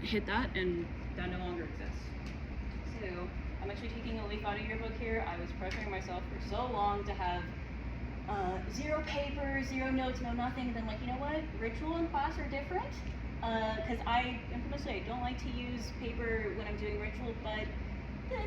hit that, and that no longer exists. So I'm actually taking a leaf out of your book here. I was pressuring myself for so long to have zero paper, zero notes, no nothing. Then like, you know what? Ritual and class are different. Because I infamously don't like to use paper when I'm doing ritual, but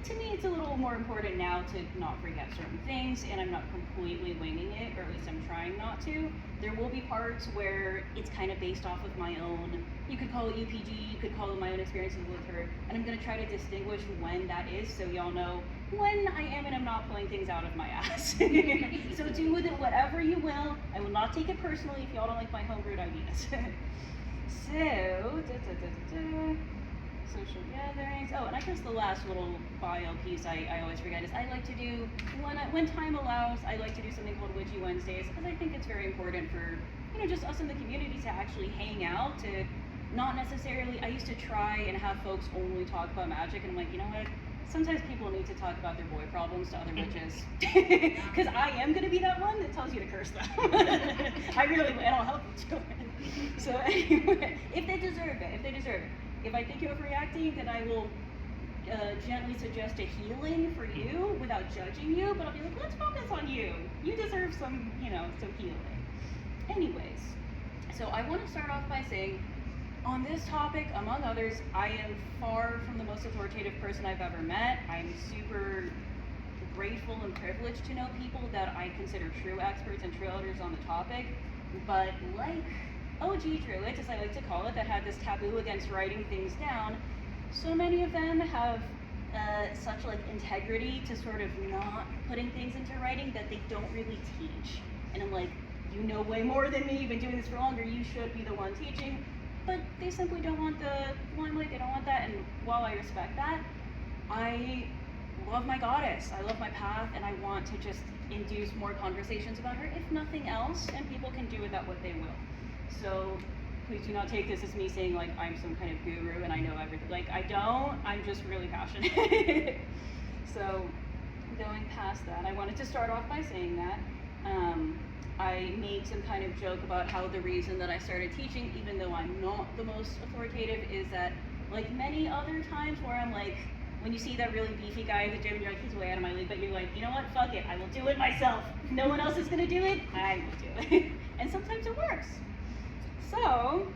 to me it's a little more important now to not forget certain things, and I'm not completely winging it, or at least I'm trying not to. There will be parts where it's kind of based off of my own, you could call it UPG, you could call it my own experiences with her, and I'm going to try to distinguish when that is, so y'all know when I am and I'm not pulling things out of my ass. So do with it whatever you will. I will not take it personally if y'all don't like my homebrewed ideas. So, social gatherings. Oh, and I guess the last little bio piece I always forget is I like to do, when time allows, I like to do something called Witchy Wednesdays, because I think it's very important for, just us in the community to actually hang out, to not necessarily, I used to try and have folks only talk about magic, and I'm like, you know what? Sometimes people need to talk about their boy problems to other witches. Because I am going to be that one that tells you to curse them. I really will, and I'll help you do it. So anyway, if they deserve it. If I think you're overreacting, then I will gently suggest a healing for you without judging you, but I'll be like, let's focus on you. You deserve some, some healing. Anyways, so I want to start off by saying, on this topic, among others, I am far from the most authoritative person I've ever met. I'm super grateful and privileged to know people that I consider true experts and true elders on the topic, but like OG druids, as I like to call it, that have this taboo against writing things down, so many of them have such like integrity to sort of not putting things into writing that they don't really teach. And I'm like, you know way more than me, you've been doing this for longer, you should be the one teaching. But they simply don't want the limelight, they don't want that, and while I respect that, I love my goddess, I love my path, and I want to just induce more conversations about her, if nothing else, and people can do with that what they will. So please do not take this as me saying like I'm some kind of guru and I know everything. Like I don't, I'm just really passionate. So going past that, I wanted to start off by saying that I made some kind of joke about how the reason that I started teaching, even though I'm not the most authoritative, is that like many other times where I'm like, when you see that really beefy guy at the gym, you're like, he's way out of my league, but you're like, you know what, fuck it, I will do it myself. If no one else is gonna do it, I will do it. And sometimes it works. So,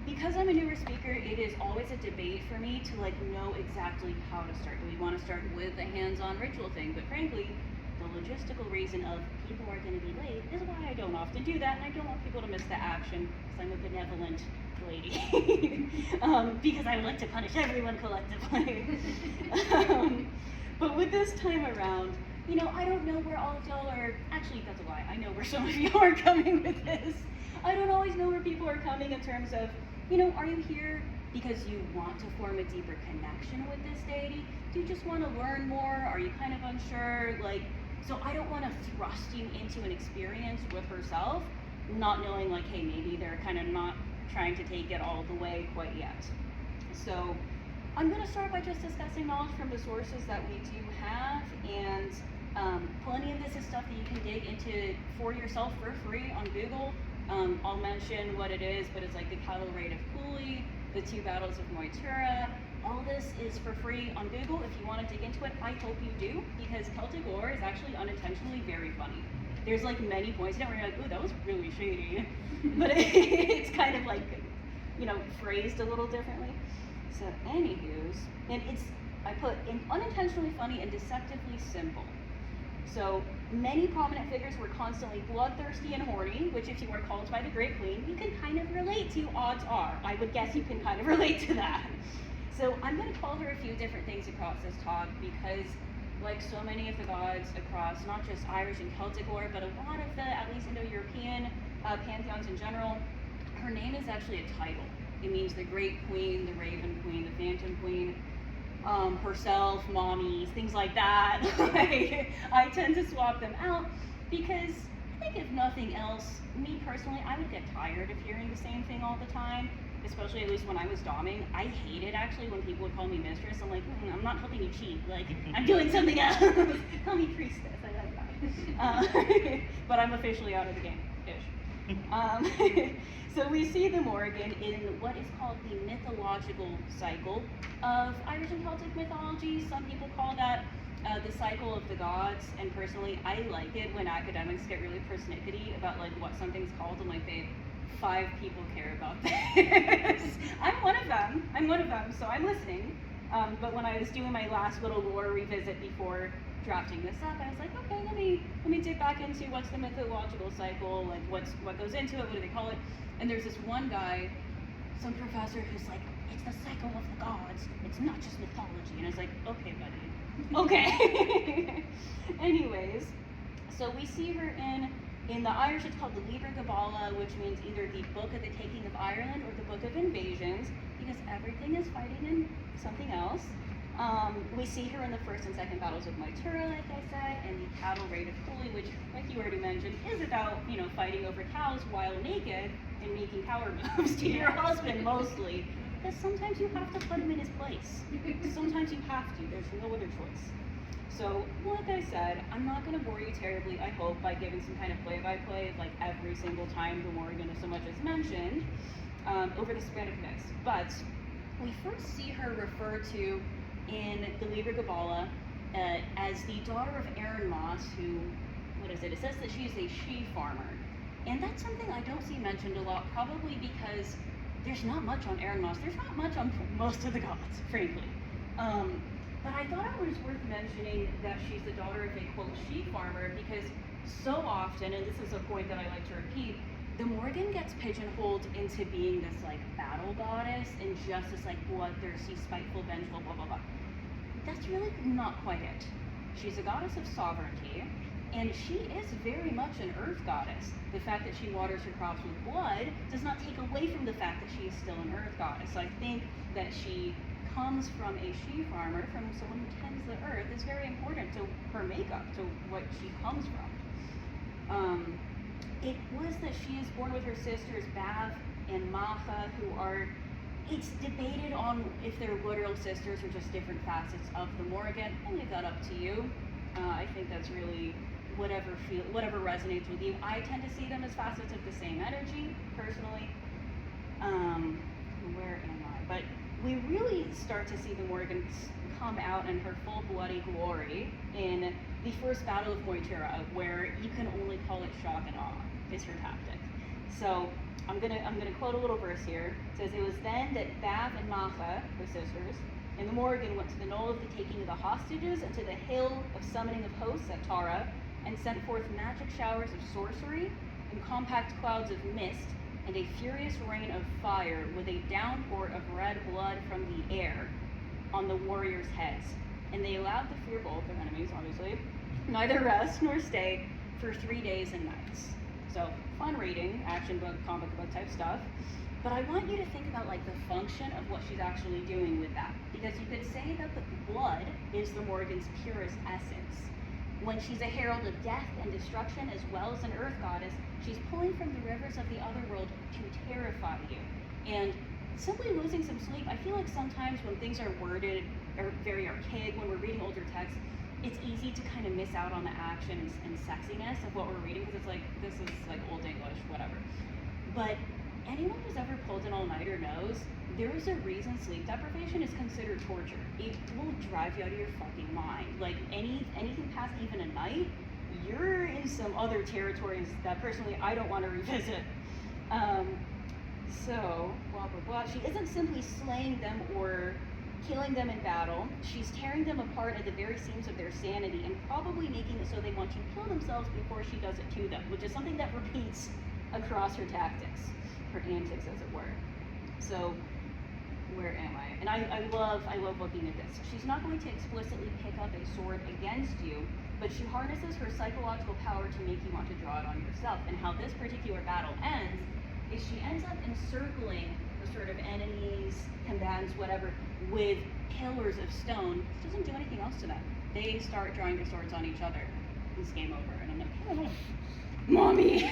because I'm a newer speaker, it is always a debate for me to like know exactly how to start. Do we want to start with the hands-on ritual thing? But frankly, the logistical reason of people are going to be late is why I don't often do that, and I don't want people to miss the action because I'm a benevolent lady. Because I would like to punish everyone collectively. But with this time around, I don't know where all of y'all are, actually that's a lie, I know where some of y'all are coming with this. I don't always know where people are coming in terms of, are you here because you want to form a deeper connection with this deity? Do you just want to learn more? Are you kind of unsure? So I don't want to thrust you into an experience with herself, not knowing like, hey, maybe they're kind of not trying to take it all the way quite yet. So I'm going to start by just discussing knowledge from the sources that we do have, and plenty of this is stuff that you can dig into for yourself for free on Google. I'll mention what it is, but it's like the Cattle Raid of Cooley, the 2 Battles of Moytura. All this is for free on Google. If you want to dig into it, I hope you do, because Celtic lore is actually unintentionally very funny. There's like many points in it where you're like, ooh, that was really shady. But it's kind of like, phrased a little differently. So anywho's, and I put in unintentionally funny and deceptively simple. So many prominent figures were constantly bloodthirsty and horny, which if you were called by the Great Queen, you can kind of relate to, odds are. I would guess you can kind of relate to that. So I'm going to call her a few different things across this talk because, like so many of the gods across not just Irish and Celtic lore, but a lot of the, at least Indo-European pantheons in general, her name is actually a title. It means the Great Queen, the Raven Queen, the Phantom Queen, herself, mommies, things like that. I tend to swap them out because I think if nothing else, me personally, I would get tired of hearing the same thing all the time, especially at least when I was doming. I hated actually when people would call me mistress. I'm like, I'm not helping you cheat, like, I'm doing something else. Call me priestess, I like that. But I'm officially out of the game, ish. So we see the Morrigan in what is called the mythological cycle of Irish and Celtic mythology. Some people call that the cycle of the gods, and personally I like it when academics get really persnickety about like what something's called. I'm like, babe, 5 people care about this. I'm one of them, so I'm listening. But when I was doing my last little lore revisit before drafting this up, I was like, okay, let me dig back into what's the mythological cycle, like what goes into it, what do they call it? And there's this one guy, some professor, who's like, it's the cycle of the gods, it's not just mythology. And I was like, okay, buddy, okay. Anyways, so we see her in the Irish, it's called the Liber Gabala, which means either the Book of the Taking of Ireland or the Book of Invasions, because everything is fighting in something else. We see her in the first and second battles of Moytura, like I said, and the cattle raid of Cooley, which, like you already mentioned, is about, fighting over cows while naked and making power moves to your husband, mostly. Because sometimes you have to put him in his place. Sometimes you have to. There's no other choice. So, like I said, I'm not going to bore you terribly, I hope, by giving some kind of play-by-play of like every single time the Morrigan is so much as mentioned over the span of minutes. But we first see her referred to in the Liber Gabala as the daughter of Aaron Moss, who, it says that she's a she-farmer. And that's something I don't see mentioned a lot, probably because there's not much on Aaron Moss. There's not much on most of the gods, frankly. But I thought it was worth mentioning that she's the daughter of a, quote, she-farmer, because so often, and this is a point that I like to repeat, the Morrigan gets pigeonholed into being this, like, battle goddess and just this, like, bloodthirsty, spiteful, vengeful, blah, blah, blah. That's really not quite it. She's a goddess of sovereignty, and she is very much an earth goddess. The fact that she waters her crops with blood does not take away from the fact that she is still an earth goddess. So I think that she comes from a she-farmer, from someone who tends the earth, is very important to her makeup, to what she comes from. It was that she is born with her sisters Bav and Macha, who are, it's debated on if they're literal sisters or just different facets of the Morrigan. I'll leave that up to you. I think that's really whatever resonates with you. I tend to see them as facets of the same energy, personally. Where am I? But we really start to see the Morrigan come out in her full bloody glory in the first battle of Moytura, where you can only call it shock and awe, is her tactic. So I'm gonna quote a little verse here. It says, "It was then that Bav and Macha, her sisters, and the Morrigan went to the knoll of the taking of the hostages and to the hill of summoning of hosts at Tara, and sent forth magic showers of sorcery and compact clouds of mist and a furious rain of fire with a downpour of red blood from the air on the warriors' heads. And they allowed the fearful, their enemies obviously, neither rest nor stay for 3 days and nights." So, fun reading, action book, comic book type stuff. But I want you to think about like the function of what she's actually doing with that. Because you could say that the blood is the Morrigan's purest essence. When she's a herald of death and destruction as well as an earth goddess, she's pulling from the rivers of the other world to terrify you. And simply losing some sleep, I feel like sometimes when things are worded or very archaic, when we're reading older texts, it's easy to kind of miss out on the action and sexiness of what we're reading, because it's like, this is like old English, whatever. But anyone who's ever pulled an all-nighter knows there is a reason sleep deprivation is considered torture. It will drive you out of your fucking mind. Like anything past even a night, you're in some other territories that personally I don't want to revisit. So, blah, blah, blah. She isn't simply slaying them or killing them in battle. She's tearing them apart at the very seams of their sanity and probably making it so they want to kill themselves before she does it to them, which is something that repeats across her tactics, her antics, as it were. So, where am I? And I love looking at this. She's not going to explicitly pick up a sword against you, but she harnesses her psychological power to make you want to draw it on yourself. And how this particular battle ends is she ends up encircling the sort of enemies, combatants, whatever, with pillars of stone. It doesn't do anything else to them. They start drawing their swords on each other. It's game over. And I'm like, oh, mommy!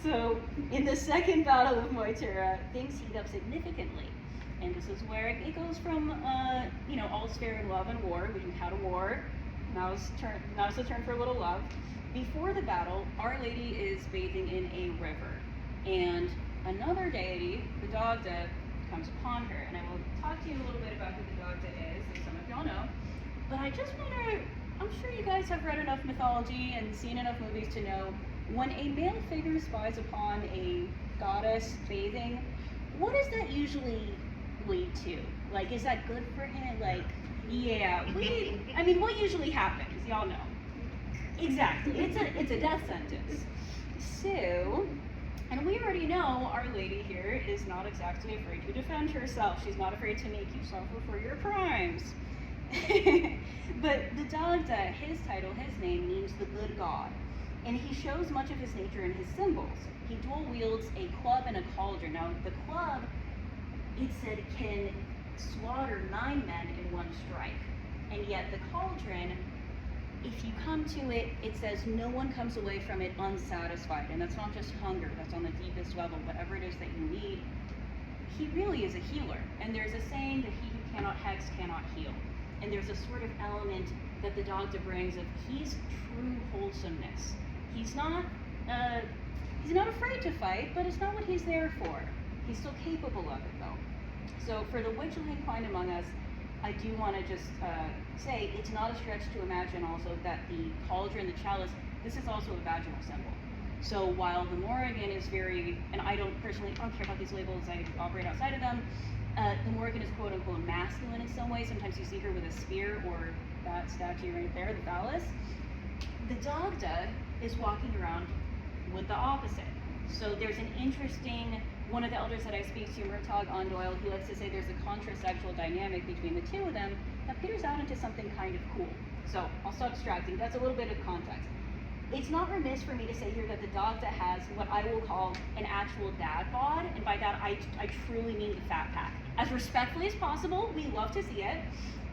So, in the second battle of Moytura, things heat up significantly. And this is where it goes from, all's fair in love and war. We had a war. Now it's a turn for a little love. Before the battle, Our Lady is bathing in a river. And another deity, the Dagda, comes upon her. And I will talk to you a little bit about who the Dagda is, as some of y'all know. But I just want to, I'm sure you guys have read enough mythology and seen enough movies to know when a male figure spies upon a goddess bathing, what does that usually lead to? Like, is that good for him? Like, yeah, I mean, what usually happens? Y'all know. Exactly, it's a death sentence. So, and we already know our lady here is not exactly afraid to defend herself. She's not afraid to make you suffer for your crimes. But the Dagda, his title, his name means the good god. And he shows much of his nature in his symbols. He dual wields a club and a cauldron. Now, the club, it said, can slaughter 9 men in one strike. And yet the cauldron, if you come to it, it says no one comes away from it unsatisfied. And that's not just hunger, that's on the deepest level, whatever it is that you need. He really is a healer. And there's a saying that he who cannot hex cannot heal. And there's a sort of element that the Dagda brings of he's true wholesomeness. He's not afraid to fight, but it's not what he's there for. He's still capable of it, though. So for the witch who find among us, I do want to just say it's not a stretch to imagine also that the cauldron, the chalice, this is also a vaginal symbol. So while the Morrigan is very, and I don't care about these labels, I operate outside of them, the Morrigan is quote unquote masculine in some way. Sometimes you see her with a spear or that statue right there, the phallus. The Dagda is walking around with the opposite. So there's an interesting, one of the elders that I speak to, Murtagh Ondoyle, he likes to say there's a contrasexual dynamic between the two of them that peters out into something kind of cool. So I'll stop distracting, that's a little bit of context. It's not remiss for me to say here that the Dagda has what I will call an actual dad bod, and by that I truly mean the fat pack. As respectfully as possible, we love to see it.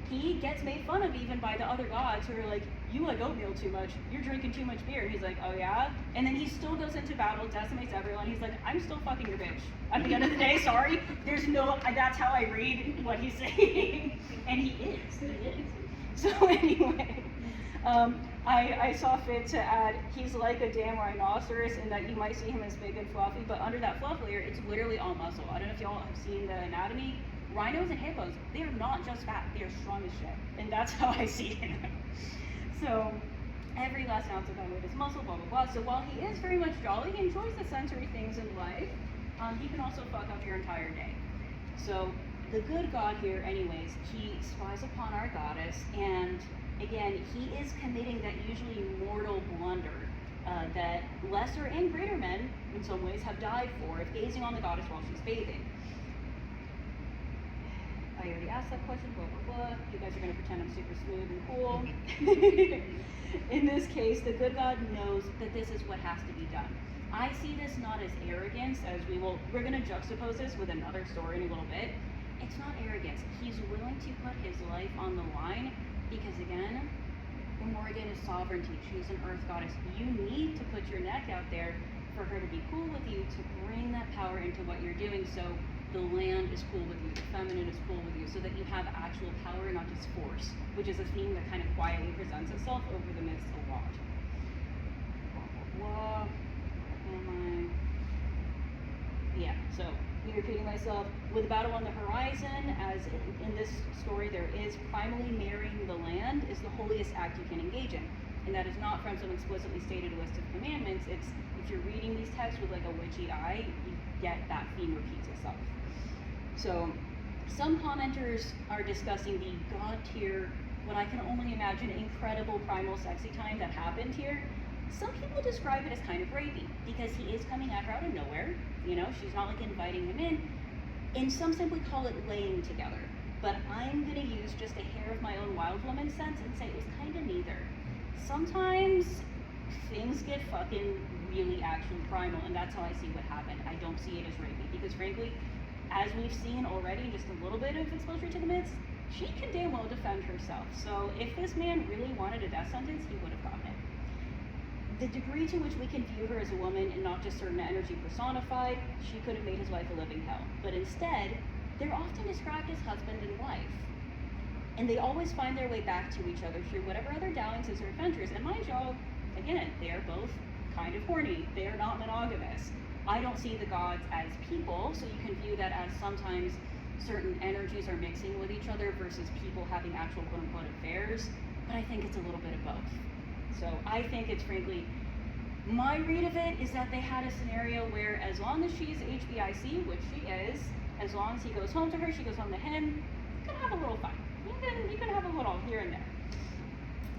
He gets made fun of even by the other gods who are like, you like oatmeal too much, you're drinking too much beer. And he's like, oh yeah? And then he still goes into battle, decimates everyone. He's like, I'm still fucking your bitch. At the end of the day, sorry, there's no, that's how I read what he's saying. And he is. So anyway, I saw fit to add, he's like a damn rhinoceros in that you might see him as big and fluffy, but under that fluff layer, it's literally all muscle. I don't know if y'all have seen the anatomy. Rhinos and hippos, they are not just fat, they are strong as shit. And that's how I see him. So, every last ounce of that weight is muscle, blah, blah, blah. So while he is very much jolly, he enjoys the sensory things in life, he can also fuck up your entire day. So, the good god here, anyways, he spies upon our goddess, and again, he is committing that usually mortal blunder that lesser and greater men, in some ways, have died for if gazing on the goddess while she's bathing. I already asked that question, blah, blah, blah. You guys are going to pretend I'm super smooth and cool. In this case, the good god knows that this is what has to be done. I see this not as arrogance, as we're going to juxtapose this with another story in a little bit. It's not arrogance. He's willing to put his life on the line because, again, the Morrigan is sovereignty. She's an earth goddess. You need to put your neck out there for her to be cool with you, to bring that power into what you're doing. So the land is cool with you, the feminine is cool with you, so that you have actual power, not just force, which is a theme that kind of quietly presents itself over the myths a lot. Blah, blah, blah. Where am I? Yeah, so, me repeating myself, with a battle on the horizon, as in this story there is, primally marrying the land is the holiest act you can engage in. And that is not from some explicitly stated list of commandments, it's, if you're reading these texts with like a witchy eye, you get that theme repeats itself. So, some commenters are discussing the god tier, what I can only imagine, incredible primal sexy time that happened here. Some people describe it as kind of rapey, because he is coming at her out of nowhere, you know, she's not like inviting him in, and some simply call it laying together. But I'm gonna use just a hair of my own wild woman sense and say it was kind of neither. Sometimes things get fucking really actually primal, and that's how I see what happened. I don't see it as rapey, because frankly, as we've seen already, just a little bit of exposure to the myths, she can damn well defend herself. So if this man really wanted a death sentence, he would have gotten it. The degree to which we can view her as a woman and not just certain energy personified, she could have made his life a living hell. But instead, they're often described as husband and wife. And they always find their way back to each other through whatever other dalliances or adventures. And mind y'all, again, they are both kind of horny. They are not monogamous. I don't see the gods as people, so you can view that as sometimes certain energies are mixing with each other versus people having actual quote-unquote affairs, but I think it's a little bit of both. So I think it's frankly, my read of it is that they had a scenario where as long as she's HBIC, which she is, as long as he goes home to her, she goes home to him, you can have a little fun. You can have a little here and there.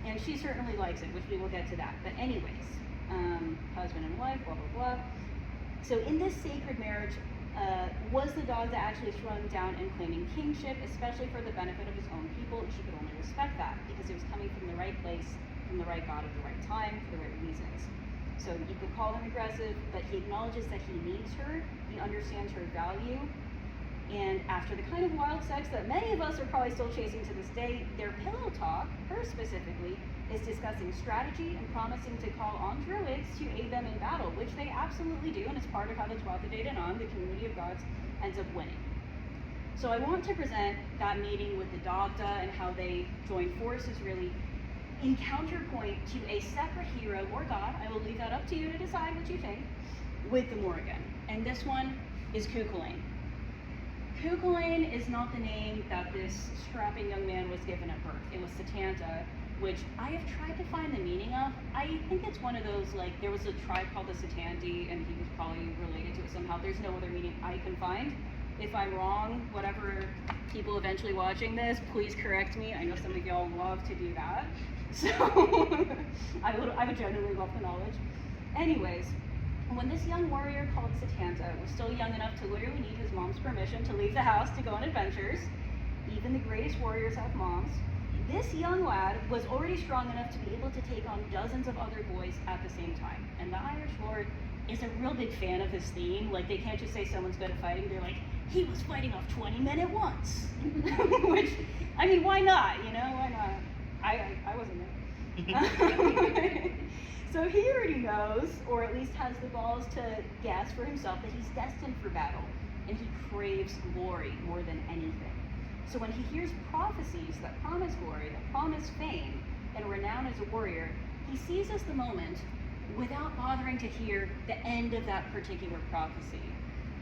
And she certainly likes it, which we will get to that. But anyways, husband and wife, blah, blah, blah. So in this sacred marriage, was the dog that actually shrunk down and claiming kingship, especially for the benefit of his own people, and she could only respect that because it was coming from the right place, from the right God at the right time, for the right reasons. So you could call him aggressive, but he acknowledges that he needs her, he understands her value, and after the kind of wild sex that many of us are probably still chasing to this day, their pillow talk, her specifically, is discussing strategy and promising to call on druids to aid them in battle, which they absolutely do, and it's part of how the 12th of Day on, the community of gods, ends up winning. So I want to present that meeting with the Dagda and how they join forces really in counterpoint to a separate hero or god, I will leave that up to you to decide what you think, with the Morrigan. And this one is Cuchulainn. Cuchulainn is not the name that this strapping young man was given at birth. It was Setanta, which I have tried to find the meaning of. I think it's one of those, like, there was a tribe called the Setandi, and he was probably related to it somehow. There's no other meaning I can find. If I'm wrong, whatever people eventually watching this, please correct me. I know some of y'all love to do that. So, I would genuinely love the knowledge. Anyways, when this young warrior called Setanta was still young enough to literally need his mom's permission to leave the house to go on adventures, even the greatest warriors have moms, this young lad was already strong enough to be able to take on dozens of other boys at the same time. And the Irish Lord is a real big fan of this theme. Like, they can't just say someone's good at fighting, they're like, he was fighting off 20 men at once. Which, I mean, why not, you know, why not? I wasn't there. So he already knows, or at least has the balls to guess for himself, that he's destined for battle, and he craves glory more than anything. So when he hears prophecies that promise glory, that promise fame, and renown as a warrior, he seizes the moment without bothering to hear the end of that particular prophecy.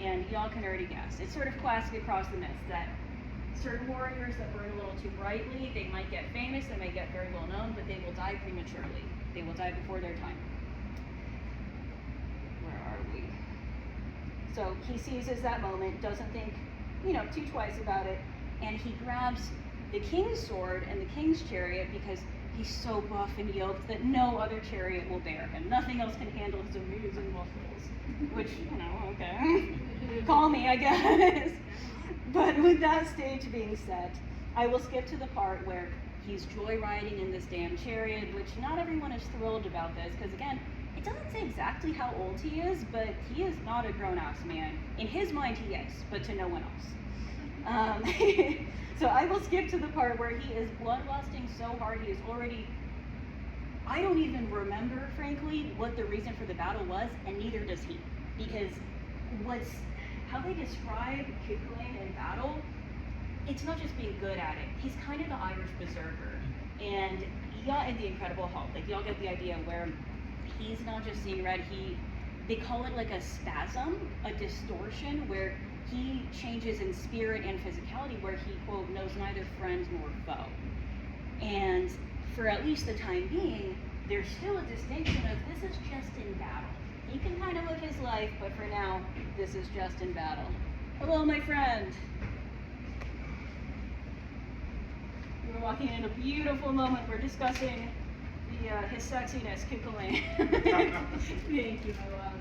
And y'all can already guess. It's sort of classic across the myths that certain warriors that burn a little too brightly, they might get famous, they might get very well known, but they will die prematurely. They will die before their time. Where are we? So he seizes that moment, doesn't think, too twice about it, and he grabs the king's sword and the king's chariot because he's so buff and yoked that no other chariot will bear him. Nothing else can handle his amazing muscles, which, okay. Call me, I guess. But with that stage being set, I will skip to the part where he's joyriding in this damn chariot, which not everyone is thrilled about this, because again, it doesn't say exactly how old he is, but he is not a grown-ass man. In his mind, he is, but to no one else. So I will skip to the part where he is bloodlusting so hard, he is already, I don't even remember, frankly, what the reason for the battle was, and neither does he. Because how they describe Cuchulainn in battle, it's not just being good at it. He's kind of the Irish berserker. And in The Incredible Hulk, like, y'all get the idea where he's not just seeing red, they call it like a spasm, a distortion, where he changes in spirit and physicality, where he, quote, knows neither friend nor foe. And for at least the time being, there's still a distinction of this is just in battle. He can kind of live his life, but for now, this is just in battle. Hello, my friend. We're walking in a beautiful moment. We're discussing his sexiness, Cuchulainn. Thank you, my love.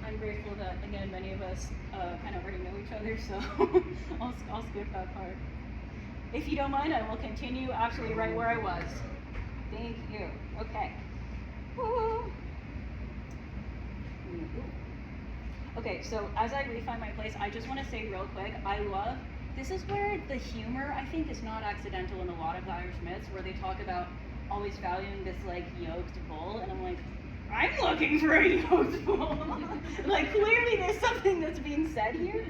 I'm grateful that, again, many of us kind of already know each other, so I'll skip that part. If you don't mind, I will continue actually right where I was. Thank you. Okay. Woo. Okay, so as I refine my place, I just want to say real quick, this is where the humor, I think, is not accidental in a lot of the Irish myths, where they talk about always valuing this, like, yoked bull, and I'm like, I'm looking for a yoked bull. Like, clearly there's something that's being said here.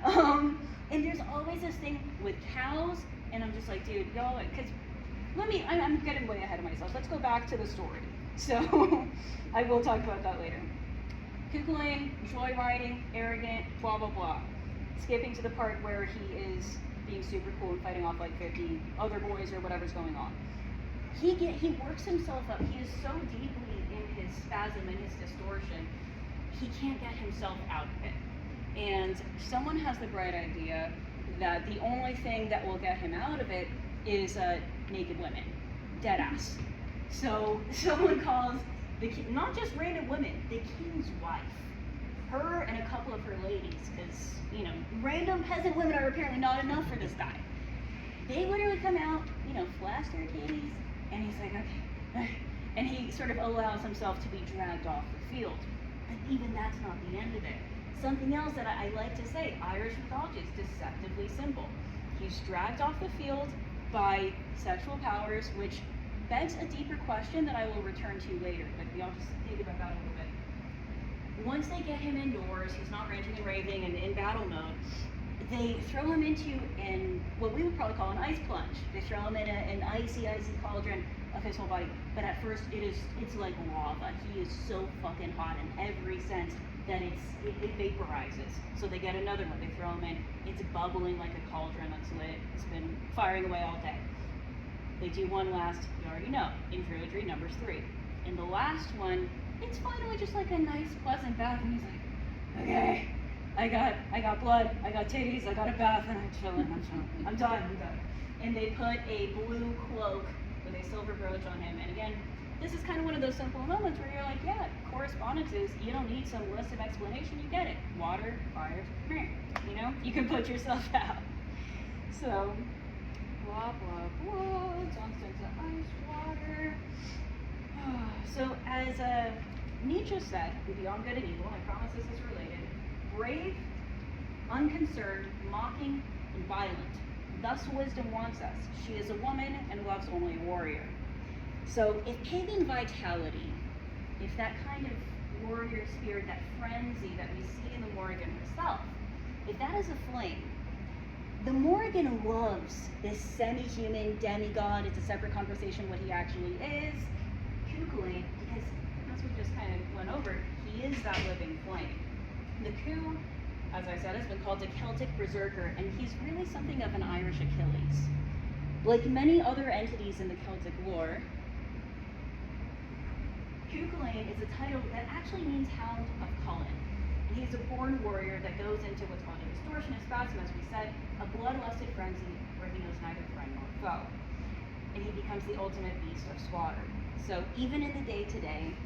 And there's always this thing with cows, and I'm just like, dude, y'all, because I'm getting way ahead of myself. Let's go back to the story. So I will talk about that later. Cuckooing, joyriding, arrogant, blah blah blah. Skipping to the part where he is being super cool and fighting off like 50 other boys or whatever's going on. He works himself up. He is so deeply in his spasm and his distortion, he can't get himself out of it. And someone has the bright idea that the only thing that will get him out of it is naked women, dead ass. So someone calls not just random women, the king's wife, her and a couple of her ladies, because random peasant women are apparently not enough for this guy. They literally come out, flash their titties, and he's like, okay, and he sort of allows himself to be dragged off the field. But even that's not the end of it. Something else that I like to say, Irish mythology is deceptively simple. He's dragged off the field by sexual powers, which begs a deeper question that I will return to later, but I'll just think about that a little bit. Once they get him indoors, he's not ranting and raving and in battle mode, they throw him into what we would probably call an ice plunge. They throw him in an icy cauldron of his whole body. But at first, it's like lava. He is so fucking hot in every sense that it vaporizes. So they get another one. They throw him in. It's bubbling like a cauldron that's lit. It's been firing away all day. They do one last, you already know, in Druidry, numbers 3. In the last one, it's finally just like a nice, pleasant bath, and he's like, okay, I got blood, I got titties, I got a bath, and I'm chilling. I'm done. And they put a blue cloak with a silver brooch on him, and again, this is kind of one of those simple moments where you're like, yeah, correspondences, you don't need some list of explanation, you get it. Water, fire, you can put yourself out. So, blah, blah, blah, dunked into ice water. So, as Nietzsche said, beyond good and evil, I promise this is related, brave, unconcerned, mocking, and violent. Thus wisdom wants us. She is a woman and loves only a warrior. So if pagan vitality, if that kind of warrior spirit, that frenzy that we see in the Morrigan herself, if that is a flame, the Morrigan loves this semi-human demigod. It's a separate conversation what he actually is. Cuckooing, because as we just kind of went over, he is that living flame. The Coo, as I said, has been called a Celtic berserker, and he's really something of an Irish Achilles. Like many other entities in the Celtic lore, Cuchulainn is a title that actually means Hound of Cullen. And he's a born warrior that goes into what's called a distortion of spasm, as we said, a bloodlusted frenzy where he knows neither friend nor foe. And he becomes the ultimate beast of slaughter. So even in the day-to-day,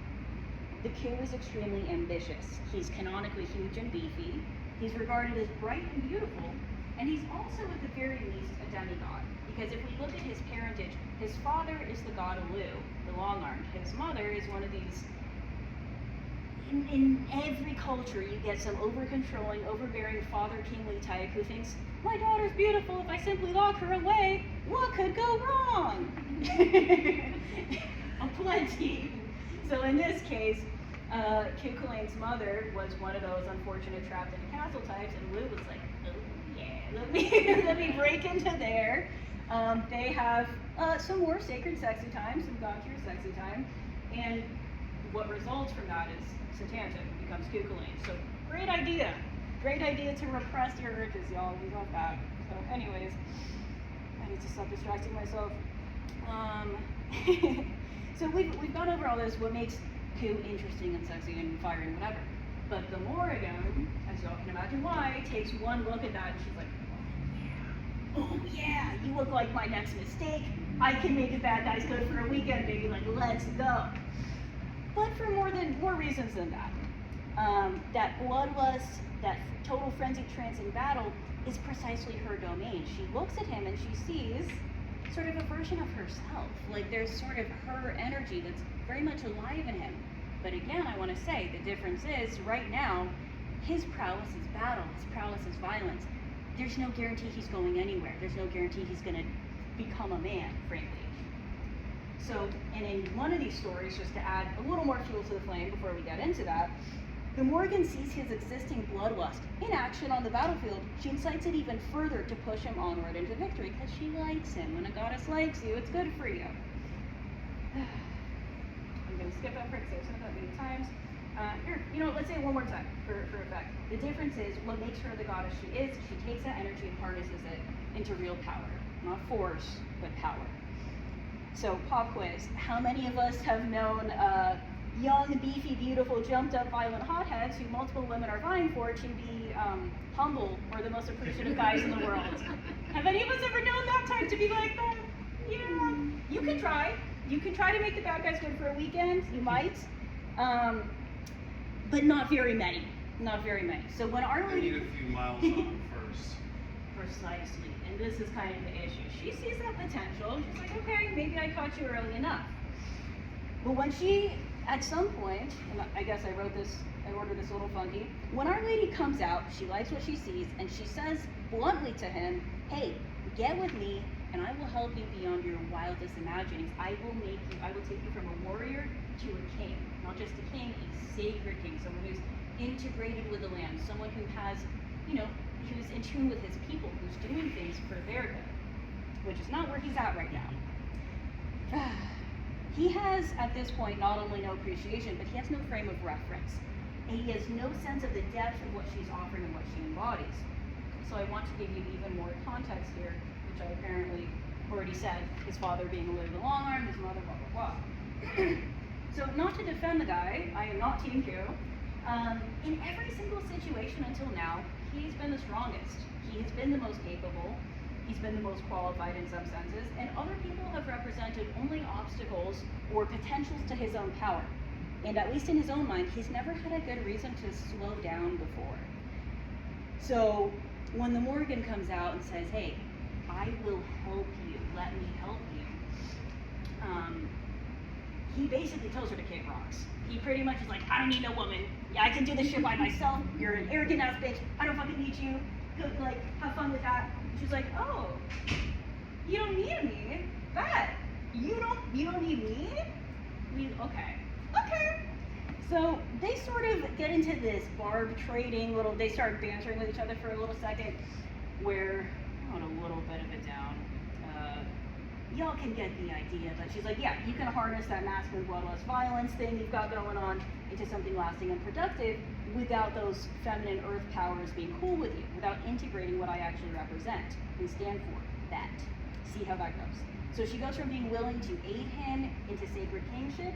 the Coo is extremely ambitious. He's canonically huge and beefy. He's regarded as bright and beautiful, and he's also at the very least a demigod. Because if we look at his parentage, his father is the god Elu, the long-armed. His mother is one of these, in every culture you get some over-controlling, overbearing father kingly type who thinks, my daughter's beautiful, if I simply lock her away, what could go wrong? Aplenty. So in this case, Cuchulainn's mother was one of those unfortunate trapped in a castle types, and Lou was like, oh yeah, let me break into there. They have some more sacred sexy time, some god-tier sexy time, and what results from that is Satanta becomes Cuchulainn. So great idea to repress your urges, y'all. We love that. So anyways, I need to stop distracting myself. So we've gone over all this, what makes Coo interesting and sexy and fiery and whatever. But the Morrigan, as y'all can imagine why, takes one look at that and she's like, oh yeah, you look like my next mistake. I can make the bad guys good for a weekend, baby, like let's go. But for more reasons than that. That bloodlust, that total frenzied trance in battle is precisely her domain. She looks at him and she sees sort of a version of herself. Like there's sort of her energy that's very much alive in him. But again, I want to say the difference is right now, his prowess is battle, his prowess is violence. There's no guarantee he's going anywhere. There's no guarantee he's going to become a man, frankly. So, and in one of these stories, just to add a little more fuel to the flame before we get into that, the Morrigan sees his existing bloodlust in action on the battlefield. She incites it even further to push him onward into victory because she likes him. When a goddess likes you, it's good for you. I'm actually skip that part because I've said that many times. Here, let's say it one more time for effect. The difference is what makes her the goddess she is. She takes that energy and harnesses it into real power, not force, but power. So, pop quiz: how many of us have known young, beefy, beautiful, jumped-up, violent hotheads who multiple women are vying for to be humble or the most appreciative guys in the world? Have any of us ever known that type to be like that? Yeah. You can try. You can try to make the bad guys good for a weekend. You might. But not very many. Not very many. So when Our Lady... They need a few miles on first. Precisely. And this is kind of the issue. She sees that potential. She's like, okay, maybe I caught you early enough. But when she, at some point, and I guess I ordered this a little funky, when Our Lady comes out, she likes what she sees, and she says bluntly to him, hey, get with me, and I will help you beyond your wildest imaginings. I will take you from a warrior to a king. Not just a king, a sacred king, someone who's integrated with the land, someone who has, who's in tune with his people, who's doing things for their good, which is not where he's at right now. He has, at this point, not only no appreciation, but he has no frame of reference. And he has no sense of the depth of what she's offering and what she embodies. So I want to give you even more context here, which I apparently already said, his father being a little bit long arm, his mother, blah, blah, blah. So not to defend the guy, I am not Team Q. In every single situation until now, he's been the strongest. He has been the most capable. He's been the most qualified in some senses, and other people have represented only obstacles or potentials to his own power. And at least in his own mind, he's never had a good reason to slow down before. So when the Morrigan comes out and says, hey, I will help you, let me help you, he basically tells her to kick rocks. He pretty much is like, I don't need no woman. Yeah, I can do this shit by myself. You're an arrogant ass bitch. I don't fucking need you. Good, have fun with that. She's like, oh, you don't need me? Bet. You don't need me? Okay. So they sort of get into this barb trading they start bantering with each other for a little second, where, I want a little bit of it down. Y'all can get the idea, but she's like, yeah, you can harness that masculine bloodlust violence thing you've got going on into something lasting and productive without those feminine earth powers being cool with you, without integrating what I actually represent and stand for, that. See how that goes. So she goes from being willing to aid him into sacred kingship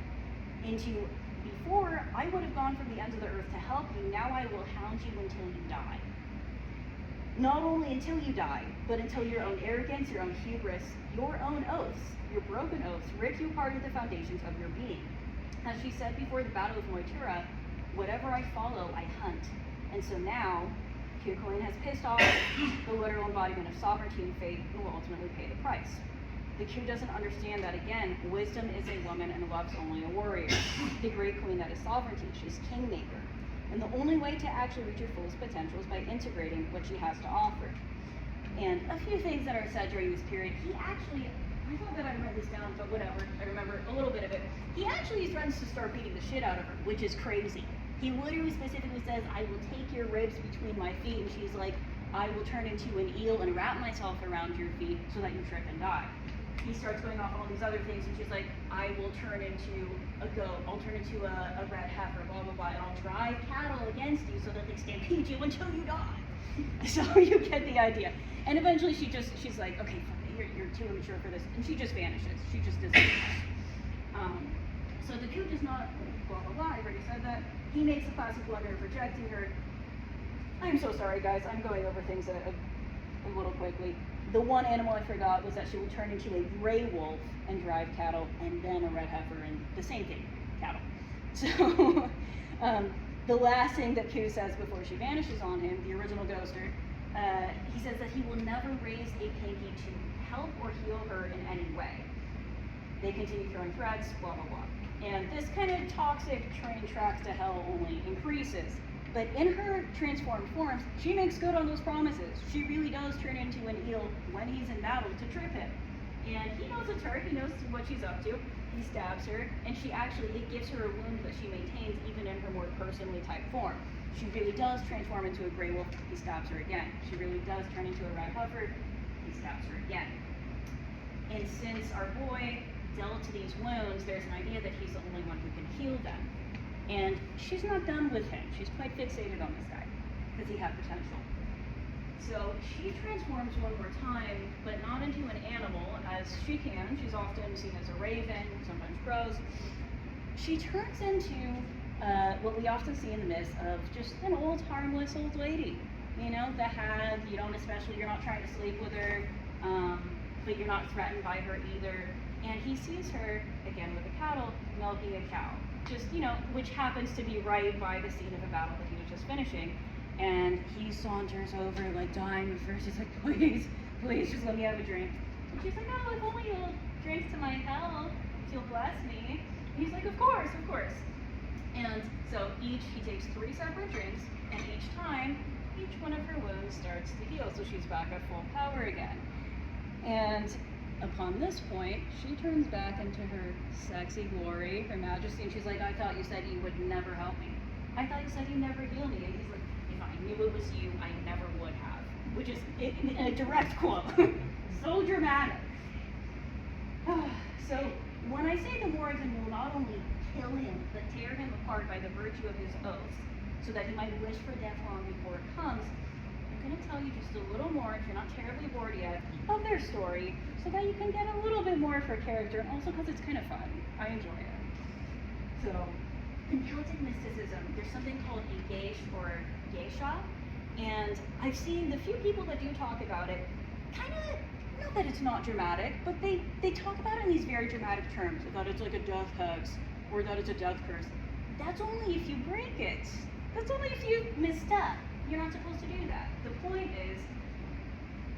into, before, I would have gone from the ends of the earth to help you, now I will hound you until you die. Not only until you die, but until your own arrogance, your own hubris, your own oaths, your broken oaths, rip you apart at the foundations of your being. As she said before the Battle of Moitura, whatever I follow, I hunt. And so now, Q-Coin has pissed off the literal embodiment of sovereignty and fate and will ultimately pay the price. The Q doesn't understand that, again, wisdom is a woman and love's only a warrior. The great queen that is sovereignty, she's kingmaker. And the only way to actually reach your fullest potential is by integrating what she has to offer. And a few things that are said during this period, I thought that I read this down, but whatever, I remember a little bit of it. He actually threatens to start beating the shit out of her, which is crazy. He literally specifically says, I will take your ribs between my feet, and she's like, I will turn into an eel and wrap myself around your feet so that you trip and die. He starts going off all these other things, and she's like, I will turn into a goat, I'll turn into a red heifer, blah, blah, blah, and I'll drive cattle against you so that they stampede you until you die. So you get the idea. And eventually she's like, okay, fuck it, you're too immature for this, and she just vanishes. She just disappears. So the Q does not, blah, blah, blah, I already said that. He makes the classic blunder of rejecting her. I'm so sorry, guys, I'm going over things a little quickly. The one animal I forgot was that she will turn into a gray wolf and drive cattle, and then a red heifer, and the same thing, cattle. So, the last thing that Q says before she vanishes on him, the original ghoster, he says that he will never raise a pinky to help or heal her in any way. They continue throwing threats, blah, blah, blah. And this kind of toxic train tracks to hell only increases. But in her transformed forms, she makes good on those promises. She really does turn into an eel when he's in battle to trip him. And he knows it's her, he knows what she's up to. He stabs her, and it gives her a wound that she maintains even in her more personally type form. She really does transform into a gray wolf, he stabs her again. She really does turn into a red heifer, he stabs her again. And since our boy dealt these wounds, there's an idea that he's the only one who can heal them. And she's not done with him. She's quite fixated on this guy because he had potential. So she transforms one more time, but not into an animal as she can. She's often seen as a raven, sometimes crows. She turns into what we often see in the myths of just an old, harmless old lady. You know, the hag, you're not trying to sleep with her, but you're not threatened by her either. And he sees her, again with the cattle, milking a cow. Just, which happens to be right by the scene of a battle that he was just finishing. And he saunters over, like dying of thirst. He's like, please, just let me have a drink. And she's like, oh, if only you'll drink to my health, you'll bless me. And he's like, of course. And so he takes 3 separate drinks, and each time, each one of her wounds starts to heal, so she's back at full power again. And upon this point, she turns back into her sexy glory, her majesty, and she's like, I thought you said you would never help me. I thought you said you'd never heal me. And he's like, if I knew it was you, I never would have. Which is a direct quote. So dramatic. So when I say the Morrigan will not only kill him, but tear him apart by the virtue of his oaths, so that he might wish for death long before it comes, I'm going to tell you just a little more, if you're not terribly bored yet, of their story, so that you can get a little bit more of her character, and also because it's kind of fun. I enjoy it. So, in Celtic mysticism, there's something called a geish or geisha, and I've seen the few people that do talk about it, kind of, not that it's not dramatic, but they talk about it in these very dramatic terms, that it's like a death hex, or that it's a death curse. That's only if you break it. That's only if you misstep. You're not supposed to do that. The point is,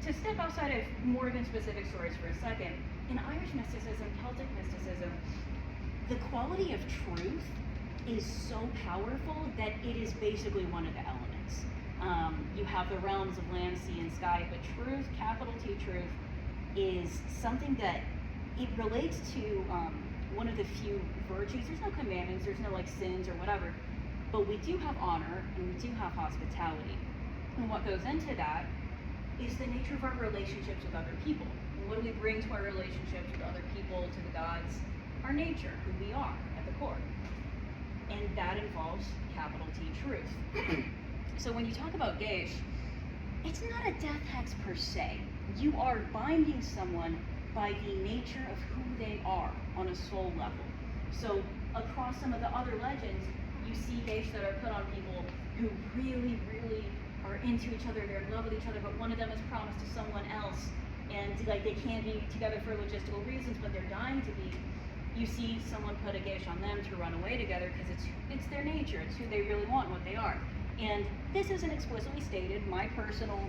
to step outside of Morrigan-specific stories for a second, in Irish mysticism, Celtic mysticism, the quality of truth is so powerful that it is basically one of the elements. You have the realms of land, sea, and sky, but truth, capital T truth, is something that it relates to one of the few virtues. There's no commandments, there's no like sins or whatever, but we do have honor and we do have hospitality. And what goes into that is the nature of our relationships with other people. And what do we bring to our relationships with other people, to the gods? Our nature, who we are at the core. And that involves capital T truth. So when you talk about geish, it's not a death hex per se. You are binding someone by the nature of who they are on a soul level. So across some of the other legends, you see geish that are put on people who really, really are into each other, they're in love with each other, but one of them is promised to someone else, and like they can't be together for logistical reasons, but they're dying to be. You see someone put a geish on them to run away together because it's their nature, it's who they really want, what they are. And this isn't explicitly stated. My personal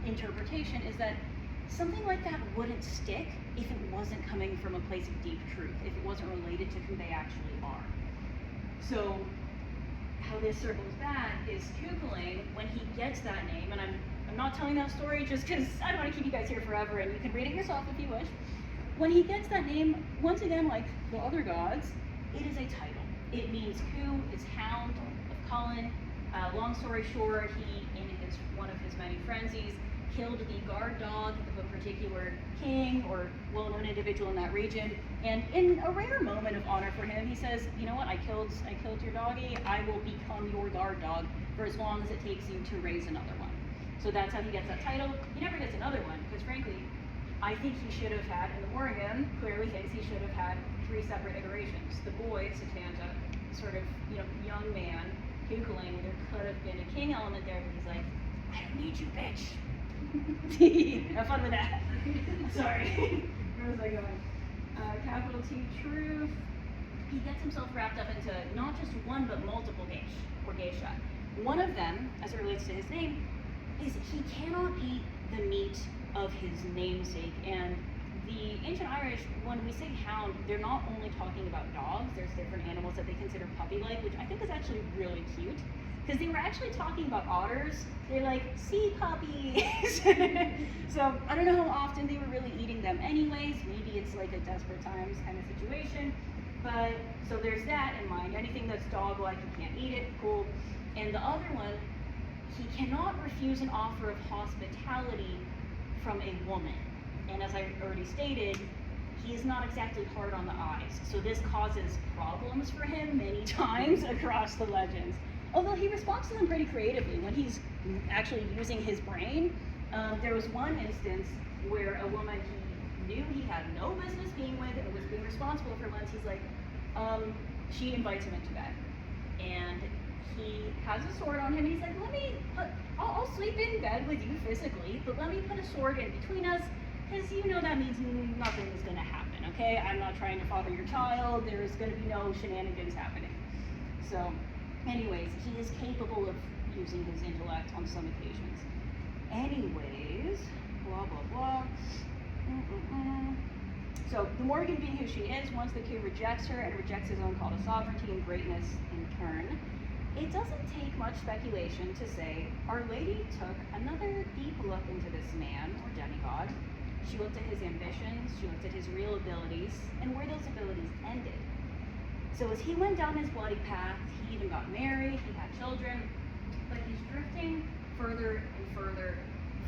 interpretation is that something like that wouldn't stick if it wasn't coming from a place of deep truth, if it wasn't related to who they actually are. So how this circles back is Kugeling, when he gets that name, and I'm not telling that story just because I don't want to keep you guys here forever, and you can read it yourself if you wish. When he gets that name, once again, like the other gods, it is a title. It means Ku is hound of Cullen. Long story short, he, in one of his many frenzies, killed the guard dog of a particular king or well-known individual in that region. And in a rare moment of honor for him, he says, you know what, I killed your doggy, I will become your guard dog for as long as it takes you to raise another one. So that's how he gets that title. He never gets another one, because frankly, I think he should have had, and the Morrigan clearly thinks he should have had 3 separate iterations. The boy, Satanta, sort of, young man, Kugeling, there could have been a king element there, but he's like, I don't need you, bitch. Have fun with that. Sorry. Where was I going? Capital T truth. He gets himself wrapped up into not just one, but multiple geish, or geisha. One of them, as it relates to his name, is he cannot eat the meat of his namesake. And the ancient Irish, when we say hound, they're not only talking about dogs, there's different animals that they consider puppy-like, which I think is actually really cute. Because they were actually talking about otters. They're like, sea puppies. So I don't know how often they were really eating them anyways. Maybe it's like a desperate times kind of situation. But, so there's that in mind. Anything that's dog-like, you can't eat it, cool. And the other one, he cannot refuse an offer of hospitality from a woman. And as I already stated, he is not exactly hard on the eyes, so this causes problems for him many times across the legends. Although he responds to them pretty creatively when he's actually using his brain. There was one instance where a woman he knew he had no business being with and was being responsible for once, he's like, she invites him into bed. And he has a sword on him, and he's like, I'll sleep in bed with you physically, but let me put a sword in between us, because you know that means nothing is going to happen, okay? I'm not trying to father your child, there's going to be no shenanigans happening. So, anyways, he is capable of using his intellect on some occasions. Anyways, blah, blah, blah. So, the Morrigan being who she is, once the king rejects her and rejects his own call to sovereignty and greatness in turn, it doesn't take much speculation to say Our Lady took another deep look into this man, or demigod. She looked at his ambitions, she looked at his real abilities, and where those abilities ended. So as he went down his bloody path, he even got married, he had children, but he's drifting further and further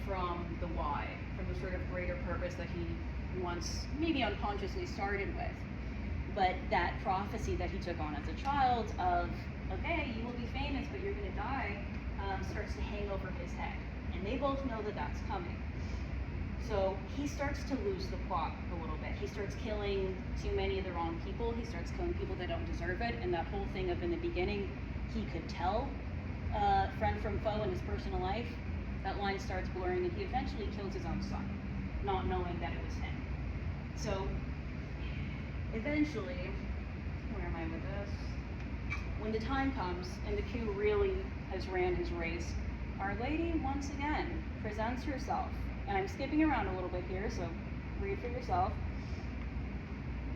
from the why, from the sort of greater purpose that he once maybe unconsciously started with. But that prophecy that he took on as a child of, okay, you will be famous, but you're going to die, starts to hang over his head. And they both know that that's coming. So he starts to lose the plot a little bit. He starts killing too many of the wrong people. He starts killing people that don't deserve it. And that whole thing of in the beginning, he could tell friend from foe in his personal life, that line starts blurring, and he eventually kills his own son, not knowing that it was him. So eventually, where am I with this? When the time comes and the king really has ran his race, Our Lady once again presents herself. And I'm skipping around a little bit here, so read for yourself.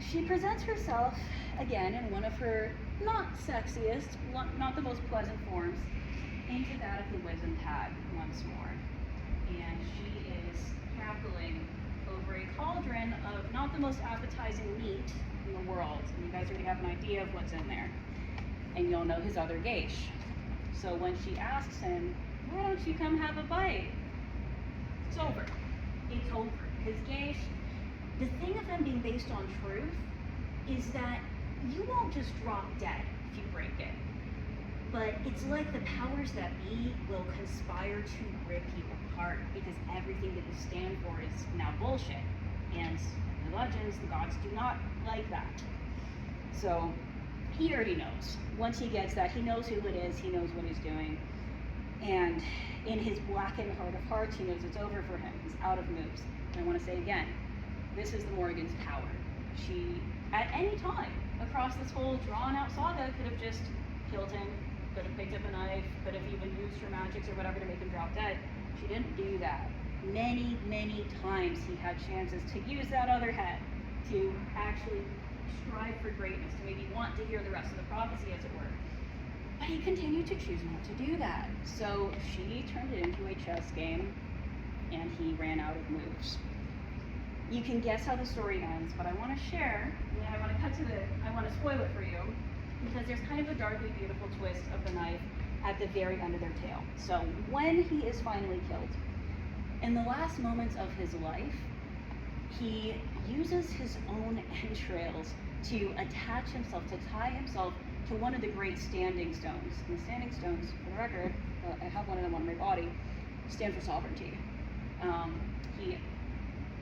She presents herself again in one of her not sexiest, not the most pleasant forms, into that of the wizened hag once more. And she is cackling over a cauldron of not the most appetizing meat in the world. And you guys already have an idea of what's in there. And you'll know his other geish. So when she asks him, why don't you come have a bite? It's over. It's over. His geish, the thing of them being based on truth is that you won't just drop dead if you break it. But it's like the powers that be will conspire to rip you apart because everything that you stand for is now bullshit. And the legends, the gods do not like that. So he already knows. Once he gets that, he knows who it is, he knows what he's doing. And in his blackened heart of hearts, he knows it's over for him. He's out of moves. And I want to say again, this is the Morrigan's power. She, at any time, across this whole drawn-out saga, could have just killed him, could have picked up a knife, could have even used her magics or whatever to make him drop dead. She didn't do that. Many, many times he had chances to use that other head to actually strive for greatness, to maybe want to hear the rest of the prophecy, as it were. But he continued to choose not to do that. So she turned it into a chess game, and he ran out of moves. You can guess how the story ends, but I want to share, and I want to spoil it for you, because there's kind of a darkly beautiful twist of the knife at the very end of their tale. So when he is finally killed, in the last moments of his life, he uses his own entrails to attach himself, to tie himself to one of the great standing stones. And the standing stones, for the record, I have one of them on my body, stand for sovereignty. He,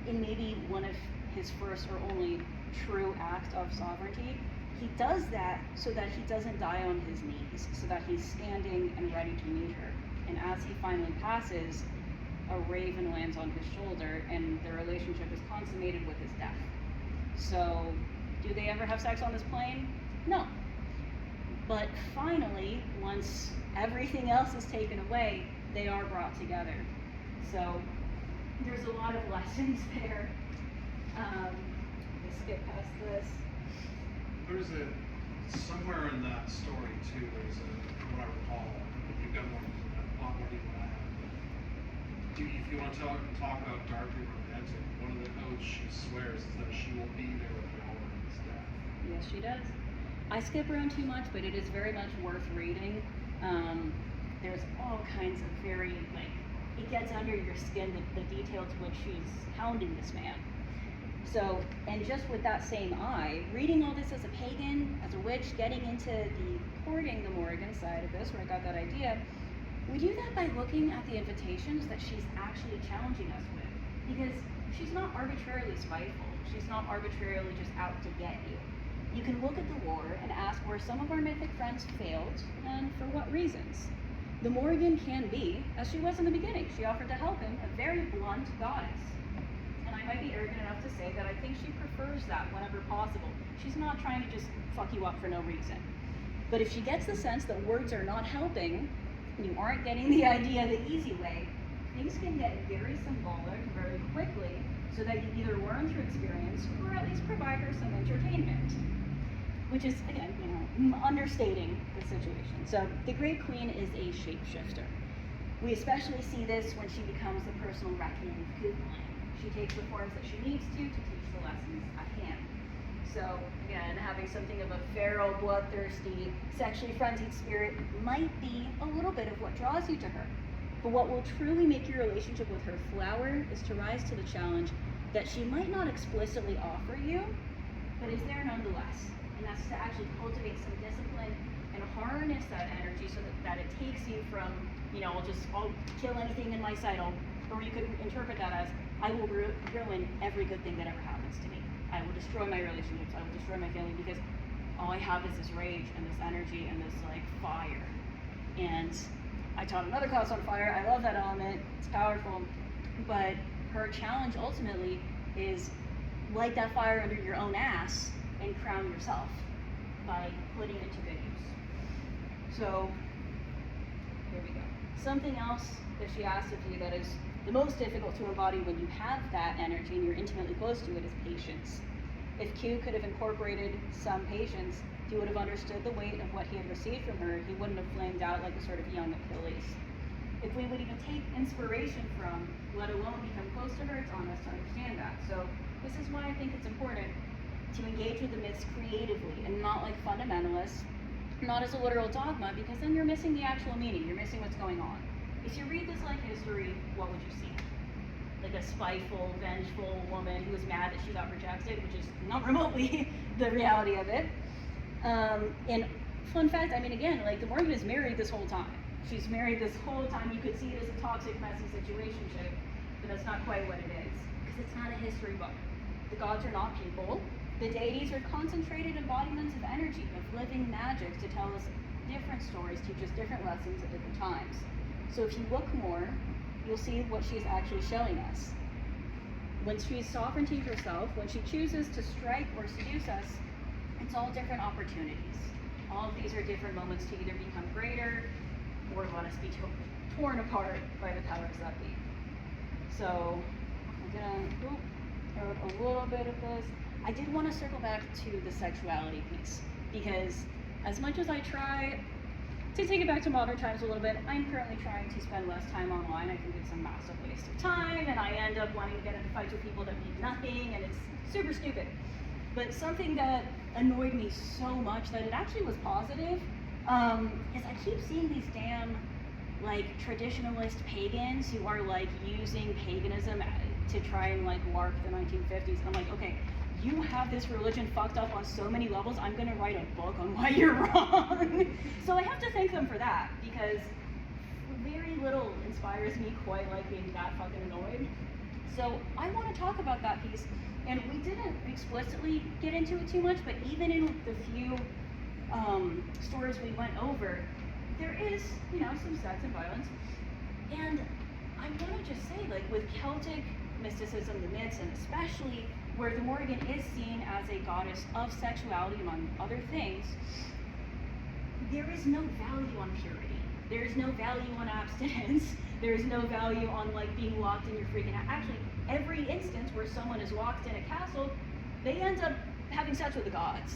in maybe one of his first or only true act of sovereignty, he does that so that he doesn't die on his knees, so that he's standing and ready to meet her. And as he finally passes, a raven lands on his shoulder, and their relationship is consummated with his death. So, do they ever have sex on this plane? No. But finally, once everything else is taken away, they are brought together. So, there's a lot of lessons there. Let's skip past this. There's somewhere in that story too, from what I recall, you've got a lot more people than I have, but if you want to talk about darkly romantic, one of the oaths she swears is that she will be there with Awen's death. Yes, she does. I skip around too much, but it is very much worth reading. There's all kinds of very, it gets under your skin, the detail to which she's hounding this man. So, and just with that same eye, reading all this as a pagan, as a witch, getting into the courting the Morrigan side of this, where I got that idea, we do that by looking at the invitations that she's actually challenging us with. Because she's not arbitrarily spiteful. She's not arbitrarily just out to get you. You can look at the lore and ask where some of our mythic friends failed, and for what reasons. The Morrigan can be, as she was in the beginning, she offered to help him, a very blunt goddess. And I might be arrogant enough to say that I think she prefers that whenever possible. She's not trying to just fuck you up for no reason. But if she gets the sense that words are not helping, and you aren't getting the idea the easy way, things can get very symbolic very quickly, so that you either learn through experience or at least provide her some entertainment. Which is, again, understating the situation. So the Great Queen is a shapeshifter. We especially see this when she becomes the personal reckoning of Googling. She takes the forms that she needs to teach the lessons at hand. So again, having something of a feral, bloodthirsty, sexually frenzied spirit might be a little bit of what draws you to her. But what will truly make your relationship with her flower is to rise to the challenge that she might not explicitly offer you, but is there nonetheless. And that's to actually cultivate some discipline and harness that energy so that it takes you from, I'll kill anything in my sight, or you could interpret that as, I will ruin every good thing that ever happens to me. I will destroy my relationships, I will destroy my family, because all I have is this rage and this energy and this fire. And I taught another class on fire. I love that element, it's powerful, but her challenge ultimately is light that fire under your own ass and crown yourself by putting it to good use. So, here we go. Something else that she asked of you that is the most difficult to embody when you have that energy and you're intimately close to it is patience. If Q could have incorporated some patience, he would have understood the weight of what he had received from her. He wouldn't have flamed out like a sort of young Achilles. If we would even take inspiration from, let alone become close to her, it's on us to understand that. So this is why I think it's important to engage with the myths creatively and not like fundamentalists, not as a literal dogma, because then you're missing the actual meaning, you're missing what's going on. If you read this like history, what would you see? Like a spiteful, vengeful woman who was mad that she got rejected, which is not remotely the reality of it. And fun fact, again, the Morrigan is married this whole time. She's married this whole time. You could see it as a toxic, messy situationship, but that's not quite what it is, because it's not a history book. The gods are not people. The deities are concentrated embodiments of energy, of living magic to tell us different stories, teach us different lessons at different times. So if you look more, you'll see what she's actually showing us. When she's sovereignty herself, when she chooses to strike or seduce us, it's all different opportunities. All of these are different moments to either become greater or let us be torn apart by the powers that be. So I'm gonna out a little bit of this. I did want to circle back to the sexuality piece, because as much as I try to take it back to modern times a little bit, I'm currently trying to spend less time online. I think it's a massive waste of time, and I end up wanting to get into fights with people that mean nothing, and it's super stupid. But something that annoyed me so much that it actually was positive is I keep seeing these damn traditionalist pagans who are using paganism to try and LARP the 1950s. I'm like, okay, you have this religion fucked up on so many levels, I'm gonna write a book on why you're wrong. So I have to thank them for that, because very little inspires me quite like being that fucking annoyed. So I want to talk about that piece, and we didn't explicitly get into it too much, but even in the few stories we went over, there is, some sex and violence. And I want to just say, with Celtic mysticism, the myths, and especially where the Morrigan is seen as a goddess of sexuality, among other things, there is no value on purity. There is no value on abstinence. There is no value on being locked in your freaking out. Actually, every instance where someone is locked in a castle, they end up having sex with the gods.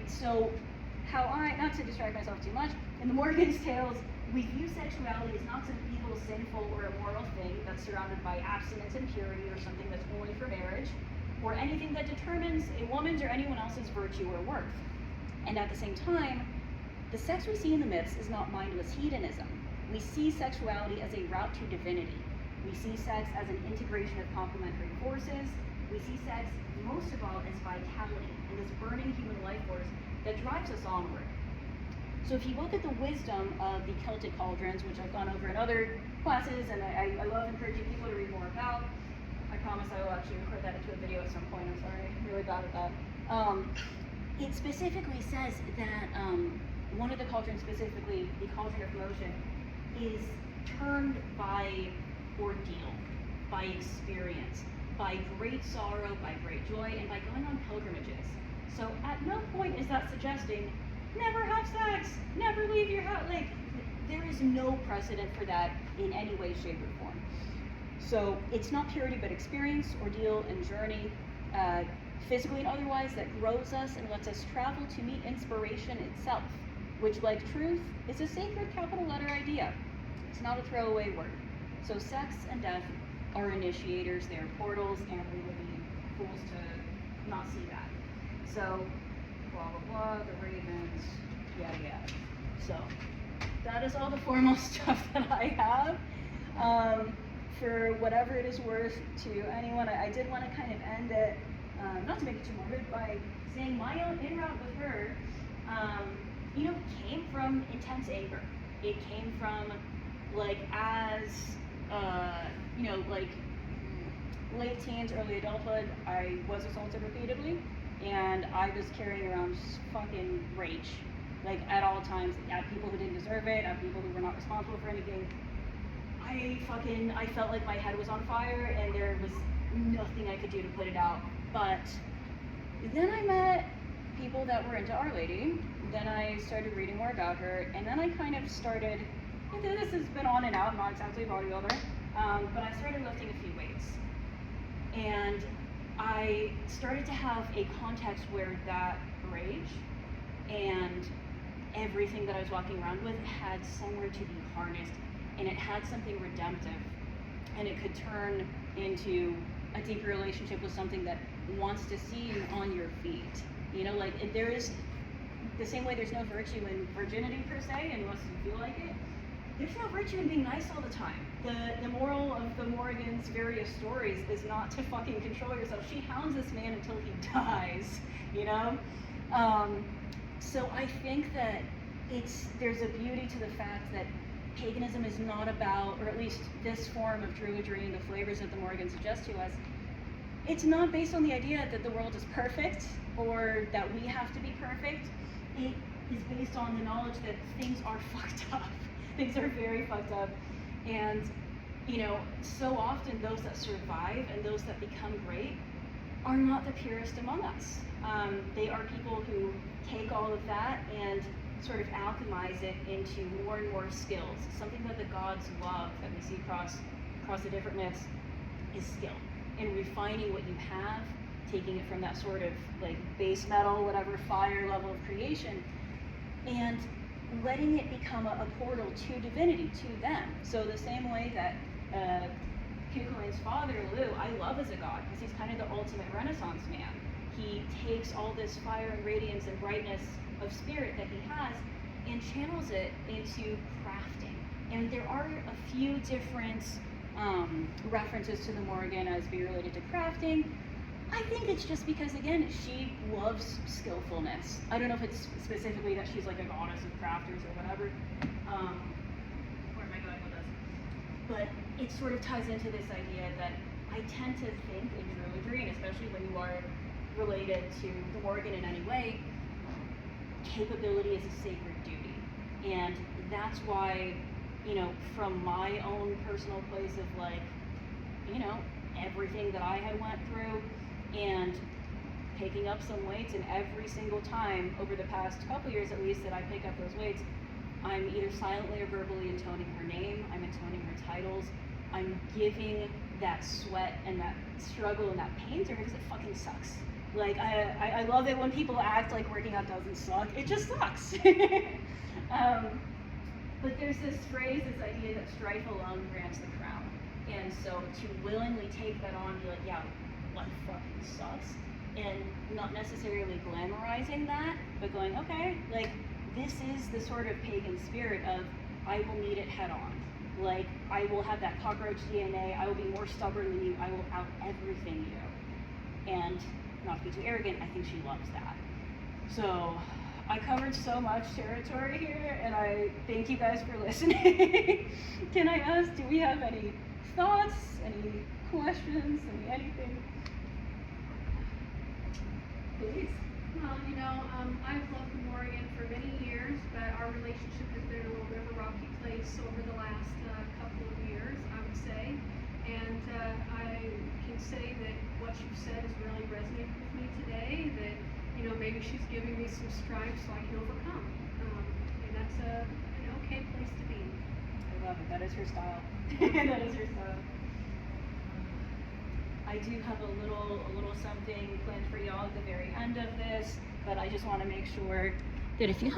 So how not to distract myself too much, in the Morrigan's tales, we view sexuality as not some evil, sinful, or immoral thing that's surrounded by abstinence and purity, or something that's only for marriage, or anything that determines a woman's or anyone else's virtue or worth. And at the same time, the sex we see in the myths is not mindless hedonism. We see sexuality as a route to divinity. We see sex as an integration of complementary forces, We see sex most of all as vitality and this burning human life force that drives us onward. So if you look at the wisdom of the Celtic cauldrons, which I've gone over in other classes, and I love encouraging people to read more about. I promise I will actually record that into a video at some point. I'm sorry, I'm really bad at that. It specifically says that one of the cauldrons, specifically the cauldron of motion, is turned by ordeal, by experience, by great sorrow, by great joy, and by going on pilgrimages. So at no point is that suggesting never have sex, never leave your house. Like, there is no precedent for that in any way, shape, or form. So it's not purity, but experience, ordeal, and journey, physically and otherwise, that grows us and lets us travel to meet inspiration itself, which, like truth, is a sacred capital letter idea. It's not a throwaway word. So sex and death are initiators, they are portals, and we would be fools to not see that. So, blah, blah, blah, the ravens, yada, yada. So, that is all the formal stuff that I have. For whatever it is worth to anyone, I did want to kind of end it, not to make it too morbid, by saying my own in-route with her, came from intense anger. It came from, late teens, early adulthood, I was assaulted repeatedly, and I was carrying around fucking rage, at all times, at people who didn't deserve it, at people who were not responsible for anything. I felt like my head was on fire, and there was nothing I could do to put it out. But then I met people that were into Our Lady, then I started reading more about her, and then I kind of started, this has been on and out, not exactly bodybuilder, but I started lifting a few weights. And I started to have a context where that rage and everything that I was walking around with had somewhere to be harnessed, and it had something redemptive, and it could turn into a deeper relationship with something that wants to see you on your feet. There is, the same way there's no virtue in virginity per se, unless you feel like it, there's no virtue in being nice all the time. The moral of the Morrigan's various stories is not to fucking control yourself. She hounds this man until he dies, So I think that there's a beauty to the fact that paganism is not about, or at least this form of druidry and the flavors that the Morrigan suggests to us, it's not based on the idea that the world is perfect or that we have to be perfect. It is based on the knowledge that things are fucked up. Things are very fucked up. And, so often those that survive and those that become great are not the purest among us. They are people who take all of that and sort of alchemize it into more and more skills. Something that the gods love, that we see across the different myths, is skill. And refining what you have, taking it from that sort of base metal, whatever, fire level of creation, and letting it become a portal to divinity, to them. So the same way that Cuchulain's father, Lou, I love as a god, because he's kind of the ultimate Renaissance man. He takes all this fire and radiance and brightness of spirit that he has and channels it into crafting. And there are a few different references to the Morrigan as being related to crafting. I think it's just because, again, she loves skillfulness. I don't know if it's specifically that she's like a goddess of crafters or whatever. Where am I going with this? But it sort of ties into this idea that I tend to think in druidry, and especially when you are related to the Morrigan in any way, capability is a sacred duty. And that's why, from my own personal place of everything that I had went through, and picking up some weights, and every single time over the past couple years at least that I pick up those weights, I'm either silently or verbally intoning her name, I'm intoning her titles, I'm giving that sweat and that struggle and that pain to her because it fucking sucks. I love it when people act like working out doesn't suck. It just sucks. But there's this phrase, this idea that strife alone grants the crown. And so to willingly take that on and be like, yeah, life fucking sucks, and not necessarily glamorizing that, but going, okay, this is the sort of pagan spirit of, I will meet it head on. I will have that cockroach DNA, I will be more stubborn than you, I will out everything you. And not to be too arrogant, I think she loves that. So I covered so much territory here, and I thank you guys for listening. Can I ask, do we have any thoughts, any questions, anything? Please. Well, I've loved Morrigan for many years, but our relationship has been a little bit of a rocky place over the last couple of years, I would say. And I can say that what you've said has really resonated with me today, that, maybe she's giving me some stripes so I can overcome. And that's an okay place to be. I love it. That is her style. That is her style. I do have a little something planned for y'all at the very end of this, but I just want to make sure that if you had